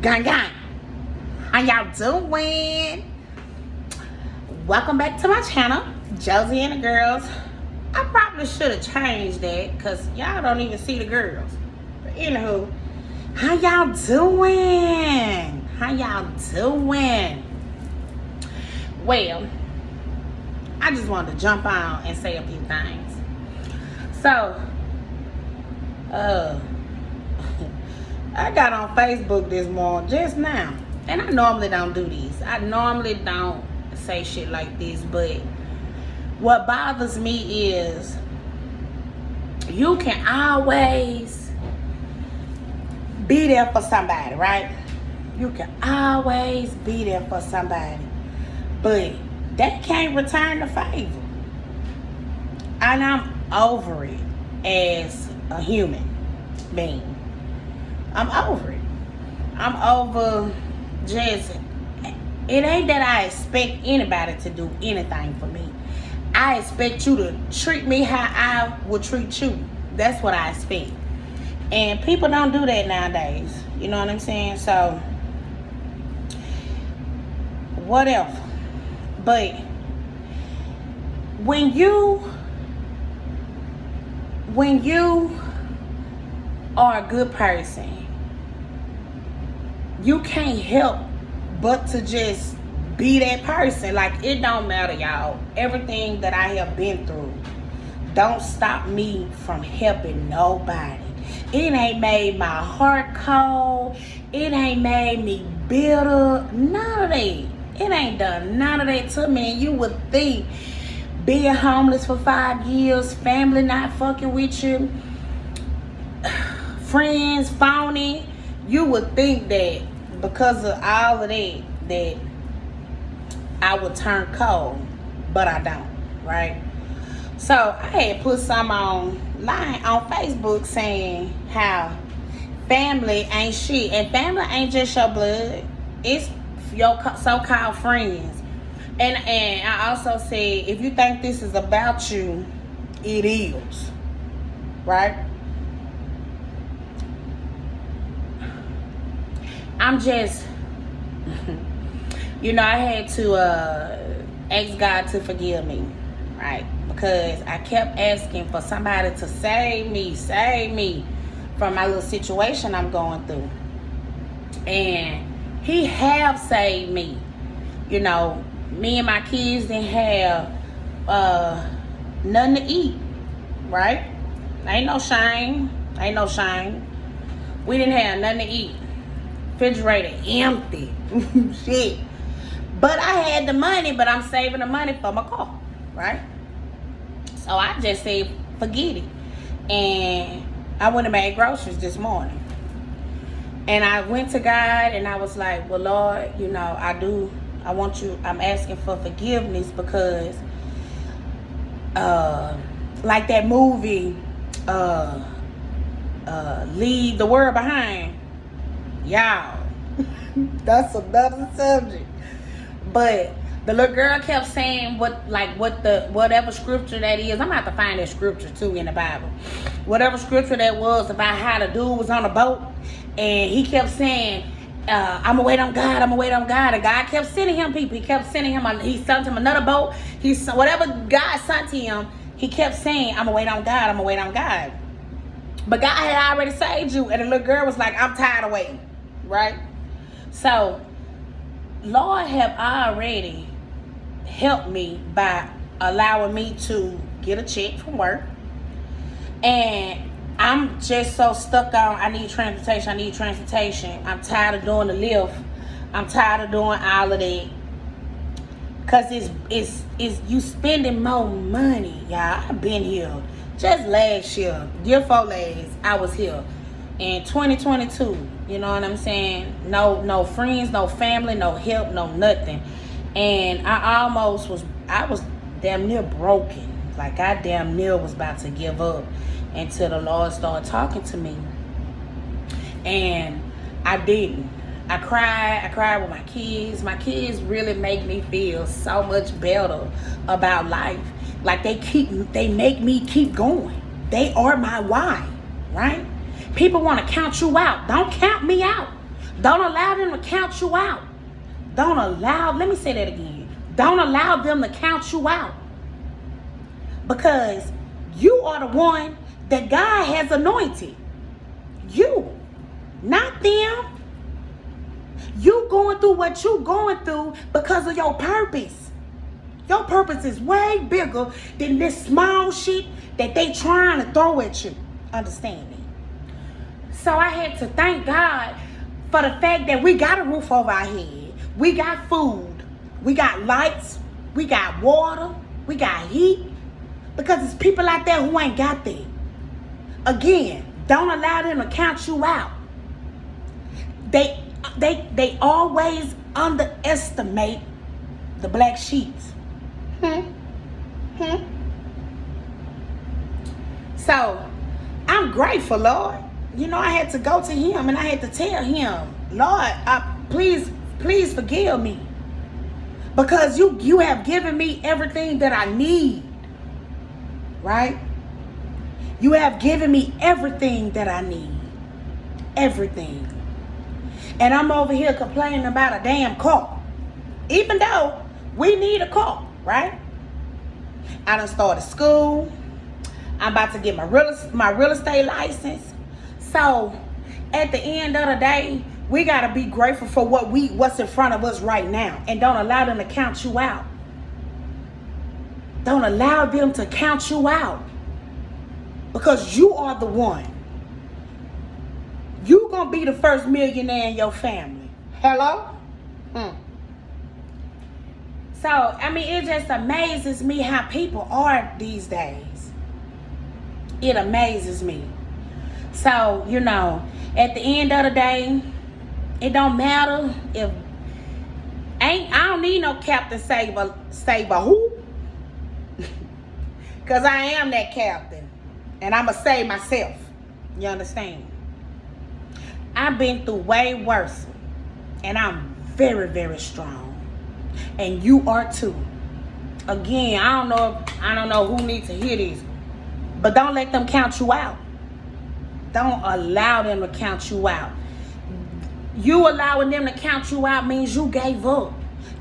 Gang gang. How y'all doing? Welcome back to my channel, Josie and the Girls. I probably should have changed that because y'all don't even see the girls. But anywho, how y'all doing? How y'all doing? Well, I just wanted to jump on and say a few things. So, I got on Facebook this morning, just now. And I normally don't do these. I normally don't say shit like this. But what bothers me is you can always be there for somebody, right? You can always be there for somebody. But they can't return the favor. And I'm over it as a human being. I'm over it. I'm over just, it ain't that I expect anybody to do anything for me. I expect you to treat me how I would treat you. That's what I expect. And people don't do that nowadays. You know what I'm saying? So, whatever. But when you are a good person, you can't help but to just be that person. Like, it don't matter, y'all. Everything that I have been through don't stop me from helping nobody. It ain't made my heart cold. It ain't made me bitter. None of that. It ain't done none of that to me. And you would think being homeless for 5 years, family not fucking with you, friends phony, you would think that because of all of that I would turn cold, but I don't, right? So I had put some online on Facebook saying how family ain't shit, and family ain't just your blood, it's your so-called friends. And I also said, if you think this is about you, it is, right? I'm just, I had to ask God to forgive me, right? Because I kept asking for somebody to save me from my little situation I'm going through. And He have saved me. Me and my kids didn't have nothing to eat, right? Ain't no shame. We didn't have nothing to eat. Refrigerator empty. Shit. But I had the money, but I'm saving the money for my car, right? So I just said, forget it. And I went and made groceries this morning. And I went to God and I was like, well, Lord, I'm asking for forgiveness because like that movie, Leave the World Behind. Y'all, that's another subject. But the little girl kept saying whatever scripture that is. I'm gonna have to find that scripture too in the Bible. Whatever scripture that was about how the dude was on a boat and he kept saying, I'm gonna wait on God. And God kept sending him people. He kept sending him. He sent him another boat. Whatever God sent him, he kept saying, I'm gonna wait on God. But God had already saved you, and the little girl was like, I'm tired of waiting. Right? So, Lord have already helped me by allowing me to get a check from work. And I'm just so stuck on, I need transportation. I'm tired of doing the Lyft. I'm tired of doing all of that. Because it's you spending more money, y'all. I've been here. Just last year, year 4 last, I was here. In 2022, you know what I'm saying? No friends, no family, no help, no nothing. And I was damn near broken. Like I damn near was about to give up until the Lord started talking to me. And I didn't. I cried with my kids. My kids really make me feel so much better about life. Like they make me keep going. They are my why, right? People want to count you out. Don't count me out. Don't allow them to count you out. Let me say that again. Don't allow them to count you out. Because you are the one that God has anointed. You, not them. You going through what you going through because of your purpose. Your purpose is way bigger than this small shit that they trying to throw at you. Understand me? So I had to thank God for the fact that we got a roof over our head. We got food. We got lights. We got water. We got heat. Because there's people out there who ain't got that. Again, don't allow them to count you out. They always underestimate the black sheep. So, I'm grateful, Lord. You know, I had to go to him and I had to tell him, Lord, please forgive me. Because you have given me everything that I need. Right? You have given me everything that I need. Everything. And I'm over here complaining about a damn car. Even though we need a car, right? I done started school. I'm about to get my real estate license. So, at the end of the day, we got to be grateful for what's in front of us right now. And don't allow them to count you out. Don't allow them to count you out. Because you are the one. You gonna be the first millionaire in your family. Hello? So, I mean, it just amazes me how people are these days. It amazes me. So, you know, at the end of the day, it don't matter if I don't need no Captain Saber who? Because I am that captain. And I'ma save myself. You understand? I've been through way worse. And I'm very, very strong. And you are too. Again, I don't know who needs to hear this. But don't let them count you out. Don't allow them to count you out. You allowing them to count you out means you gave up.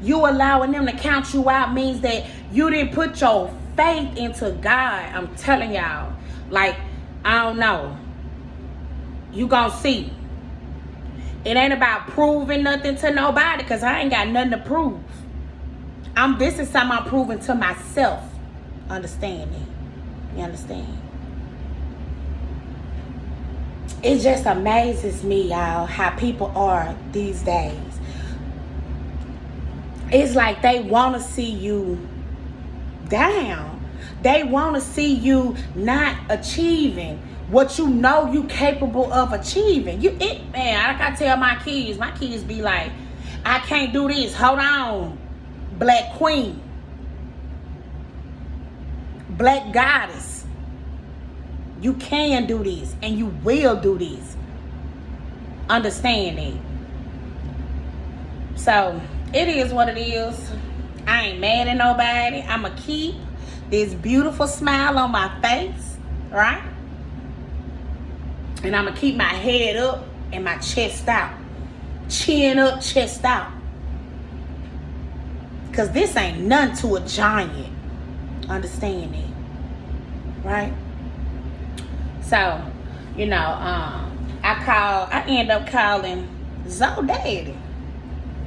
You allowing them to count you out means that you didn't put your faith into God. I'm telling y'all. Like, I don't know. You gonna see. It ain't about proving nothing to nobody, because I ain't got nothing to prove. This is something I'm proving to myself. Understand me? You understand? It just amazes me, y'all, how people are these days. It's like they want to see you down. They want to see you not achieving what you know you capable of achieving. Man, like I tell my kids be like, I can't do this. Hold on, Black Queen, Black Goddess. You can do this, and you will do this. Understand it. So, it is what it is. I ain't mad at nobody. I'ma keep this beautiful smile on my face, right? And I'ma keep my head up and my chest out. Chin up, chest out. Because this ain't none to a giant. Understand it. Right? So, you know, I end up calling Zoe Daddy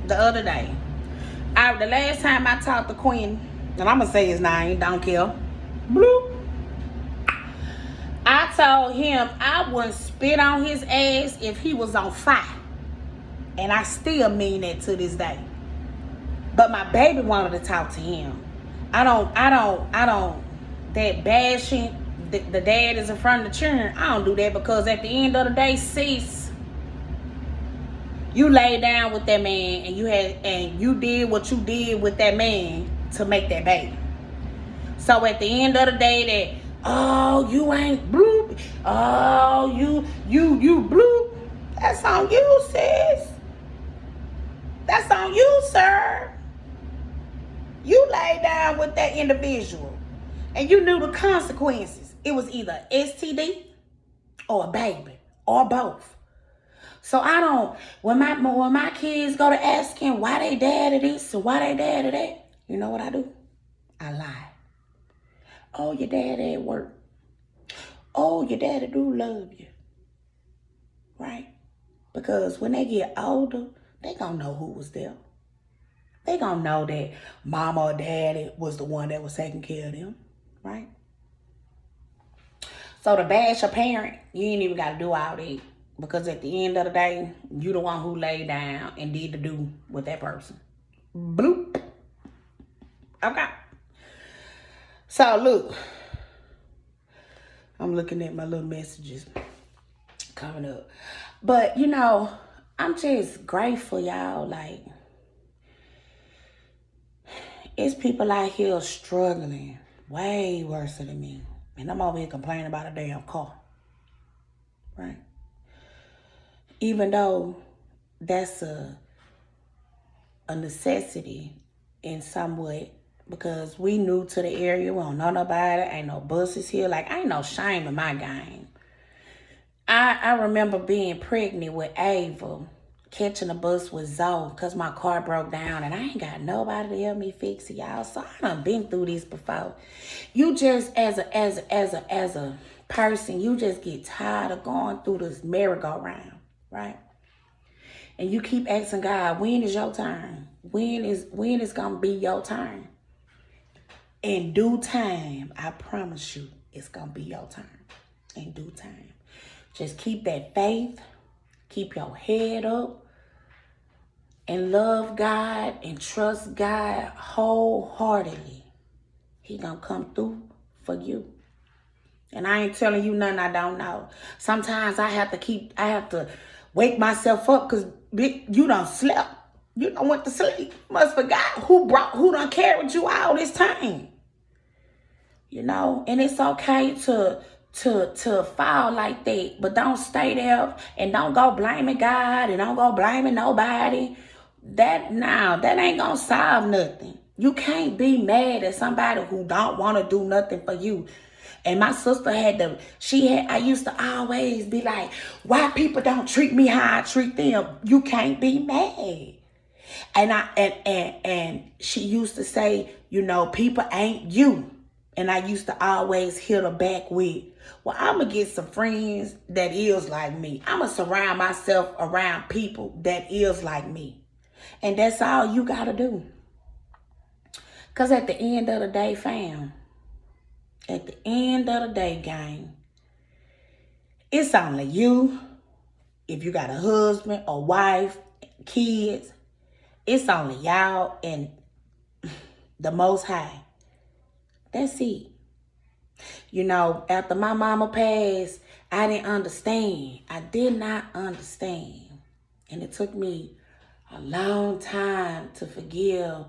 the other day. The last time I talked to Quinn, and I'm gonna say his name, don't care. Bloop. I told him I wouldn't spit on his ass if he was on fire. And I still mean that to this day. But my baby wanted to talk to him. I don't that bashing the dad is in front of the children. I don't do that, because at the end of the day, sis, you laid down with that man and you did what you did with that man to make that baby. So at the end of the day, you ain't bloop. Oh, you bloop. That's on you, sis. That's on you, sir. You laid down with that individual and you knew the consequences. It was either STD or a baby or both. So I don't, when my kids go to asking why they dad of this or why they dad of that, you know what I do? I lie. Oh, your dad at work. Oh, your daddy do love you. Right? Because when they get older, they gonna know who was there. They gonna know that mama or daddy was the one that was taking care of them. Right? So to bash a parent, you ain't even gotta do all that. Because at the end of the day, you the one who laid down and did the do with that person. Bloop. Okay. So look, I'm looking at my little messages coming up. But you know, I'm just grateful, y'all. Like, it's people out here struggling way worse than me. And I'm over here complaining about a damn car. Right? Even though that's a necessity in some way, because we new to the area, we don't know nobody, ain't no buses here. Like, ain't no shame in my game. I remember being pregnant with Ava, catching a bus with Zoe because my car broke down and I ain't got nobody to help me fix it, y'all. So I done been through this before. You just, as a person, you just get tired of going through this merry-go-round, right? And you keep asking God, when is your turn? When is gonna be your turn? In due time, I promise you, it's gonna be your turn. In due time. Just keep that faith, keep your head up, and love God and trust God wholeheartedly. He gonna come through for you. And I ain't telling you nothing I don't know. Sometimes I have to wake myself up because you done slept. You done went to sleep. Must forgot who done carried you all this time. You know, and it's okay to fall like that, but don't stay there and don't go blaming God and don't go blaming nobody. That ain't gonna solve nothing. You can't be mad at somebody who don't want to do nothing for you. And my sister I used to always be like, why people don't treat me how I treat them? You can't be mad. And she used to say, you know, people ain't you. And I used to always hit her back with, well, I'm going to get some friends that is like me. I'm going to surround myself around people that is like me. And that's all you got to do. Because at the end of the day, fam, at the end of the day, gang, it's only you. If you got a husband or wife, kids, it's only y'all and the Most High. That's it. You know, after my mama passed, I didn't understand. I did not understand. And it took me a long time to forgive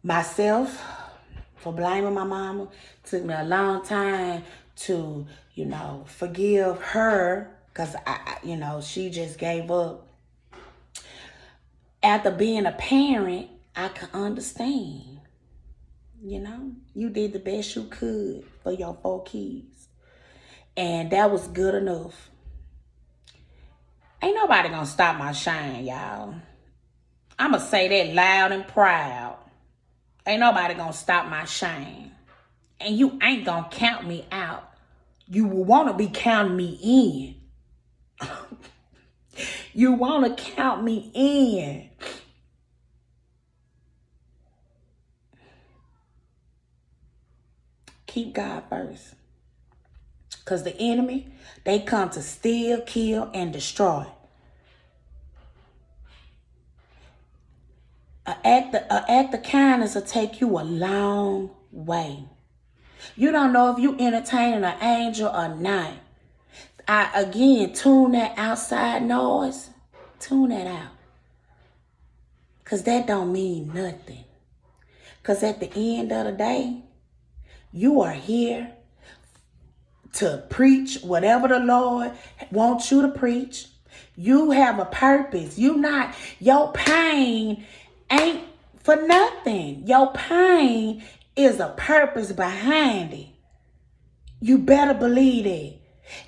myself for blaming my mama. It took me a long time to, you know, forgive her because, she just gave up. After being a parent, I could understand. You know, you did the best you could for your 4 kids. And that was good enough. Ain't nobody gonna stop my shine, y'all. I'ma say that loud and proud. Ain't nobody gonna stop my shine. And you ain't gonna count me out. You will wanna be counting me in. You wanna count me in. Keep God first. Because the enemy, they come to steal, kill, and destroy. An act of kindness will take you a long way. You don't know if you entertaining an angel or not. Tune that outside noise. Tune that out. Because that don't mean nothing. Because at the end of the day, you are here to preach whatever the Lord wants you to preach. You have a purpose. Your pain ain't for nothing. Your pain is a purpose behind it. You better believe it.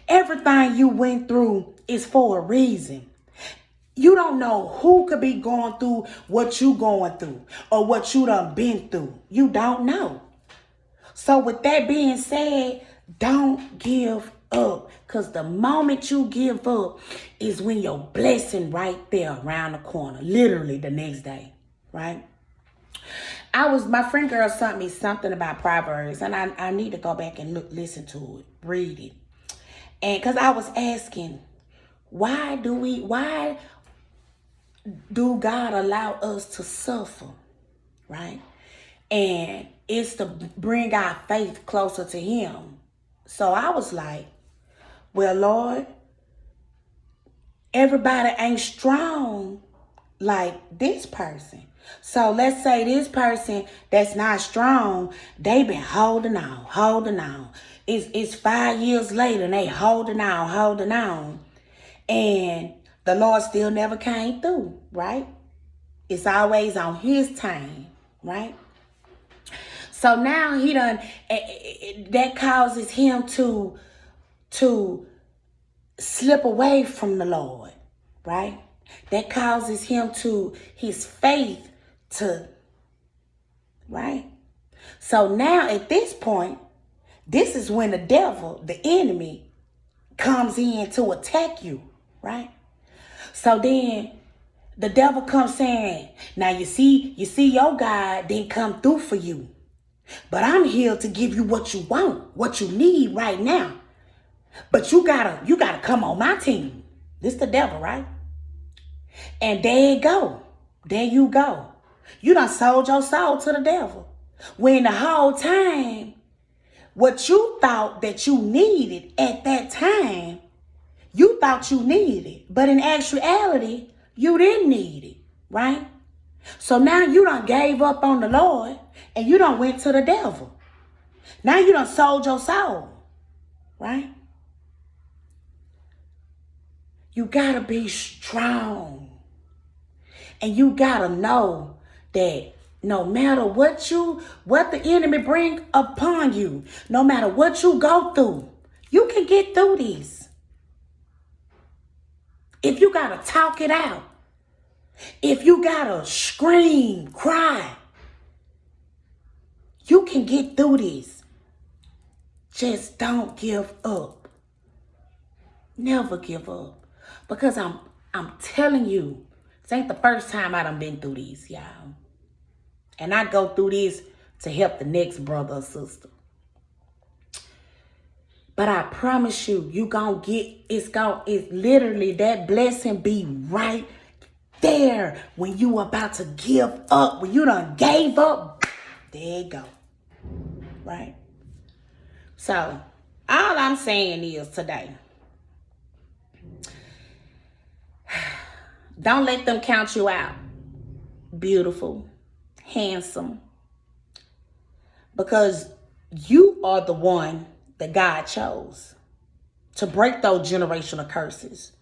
Everything you went through is for a reason. You don't know who could be going through what you going through or what you done been through. You don't know. So with that being said, don't give up. Because the moment you give up is when your blessing right there around the corner. Literally the next day. Right? My friend girl sent me something about Proverbs. And I need to go back and listen to it. Read it. And because I was asking, why do God allow us to suffer? Right? And it's to bring our faith closer to him. So I was like, well, Lord, everybody ain't strong like this person. So let's say this person that's not strong, they been holding on. It's 5 years later and they holding on. And the Lord still never came through, right? It's always on his time, right? So now he done, that causes him to slip away from the Lord, right? That causes him his faith to, right? So now at this point, this is when the devil, the enemy, comes in to attack you, right? So then the devil comes saying, now you see your God didn't come through for you. But I'm here to give you what you want, what you need right now. But you gotta come on my team. This the devil, right? And there you go. There you go. You done sold your soul to the devil. When the whole time, what you thought that you needed at that time, you thought you needed it. But in actuality, you didn't need it, right? So now you done gave up on the Lord and you done went to the devil. Now you done sold your soul, right? You gotta be strong. And you gotta know that no matter what the enemy bring upon you, no matter what you go through, you can get through this. If you gotta talk it out, if you gotta scream, cry, you can get through this. Just don't give up. Never give up. Because I'm telling you, this ain't the first time I done been through these, y'all. And I go through this to help the next brother or sister. But I promise you, it's literally that blessing be right there when you about to give up. When you done gave up, there you go. Right? So, all I'm saying is today, don't let them count you out. Beautiful, handsome. Because you are the one that God chose to break those generational curses.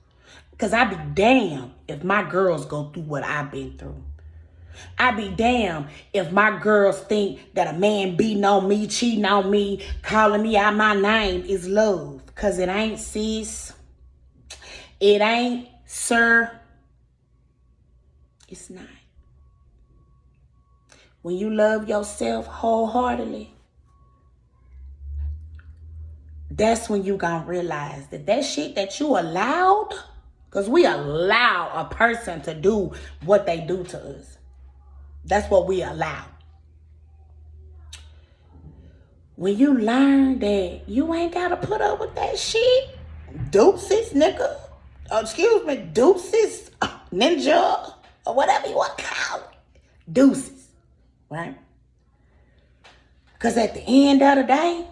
Because I be damned if my girls go through what I've been through. I be damned if my girls think that a man beating on me, cheating on me, calling me out my name is love. Because it ain't, sis. It ain't, sir. It's not. When you love yourself wholeheartedly, that's when you gonna realize that shit that you allowed, because we allow a person to do what they do to us. That's what we allow. When you learn that you ain't gotta put up with that shit, deuces, nigga. Deuces, ninja, or whatever you want to call it. Deuces, right? Because at the end of the day,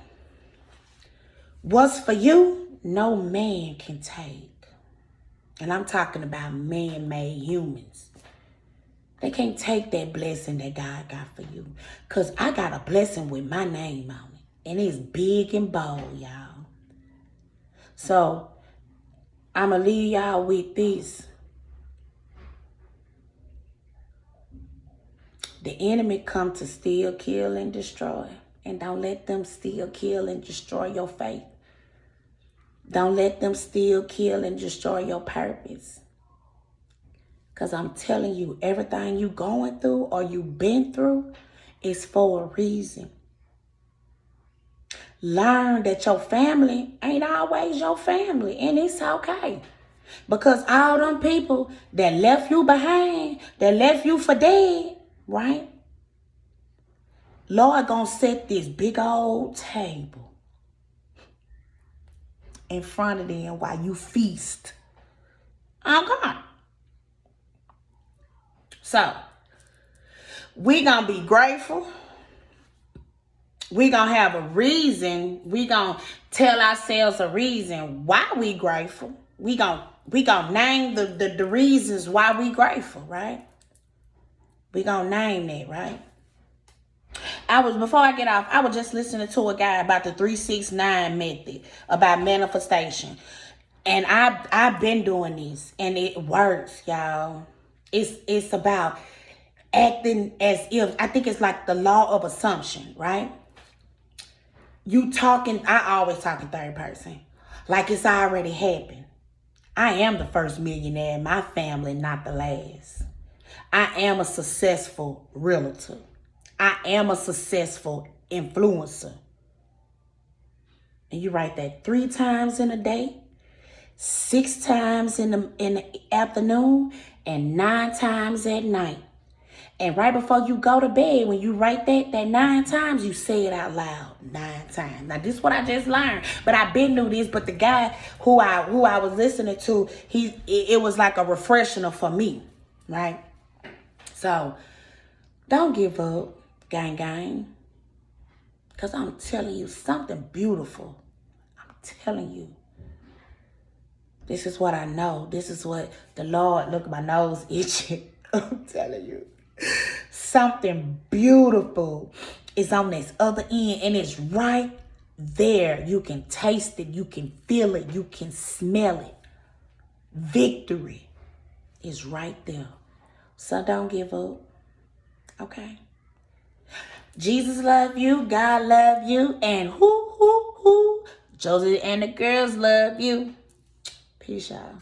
what's for you, no man can take. And I'm talking about man-made humans. They can't take that blessing that God got for you. Because I got a blessing with my name on it. And it's big and bold, y'all. So, I'm going to leave y'all with this. The enemy come to steal, kill, and destroy. And don't let them steal, kill, and destroy your faith. Don't let them steal, kill, and destroy your purpose. Because I'm telling you, everything you going through or you been through is for a reason. Learn that your family ain't always your family, and it's okay. Because all them people that left you behind, that left you for dead, right? Lord gonna set this big old table in front of them while you feast. Oh God. So, we gonna be grateful. We gonna have a reason. We gonna tell ourselves a reason why we grateful. We gonna name the reasons why we grateful, right? We gonna name that, right? Before I get off, I was just listening to a guy about the 3-6-9 method, about manifestation. And I've been doing this, and it works, y'all. It's about acting as if, I think it's like the law of assumption, right? I always talk in third person, like it's already happened. I am the first millionaire in my family, not the last. I am a successful realtor. I am a successful influencer. And you write that 3 times in a day, 6 times in the afternoon, and 9 times at night. And right before you go to bed, when you write that 9 times, you say it out loud 9 times. Now, this is what I just learned. But I been knew this. But the guy who I was listening to, it was like a refresher for me, right? So, don't give up, gang. Because I'm telling you something beautiful. I'm telling you. This is what I know. This is what the Lord, look at my nose itching. I'm telling you. Something beautiful is on this other end, and it's right there. You can taste it. You can feel it. You can smell it. Victory is right there. So don't give up. Okay? Jesus love you. God love you. And Josie and the girls love you. Peace, y'all.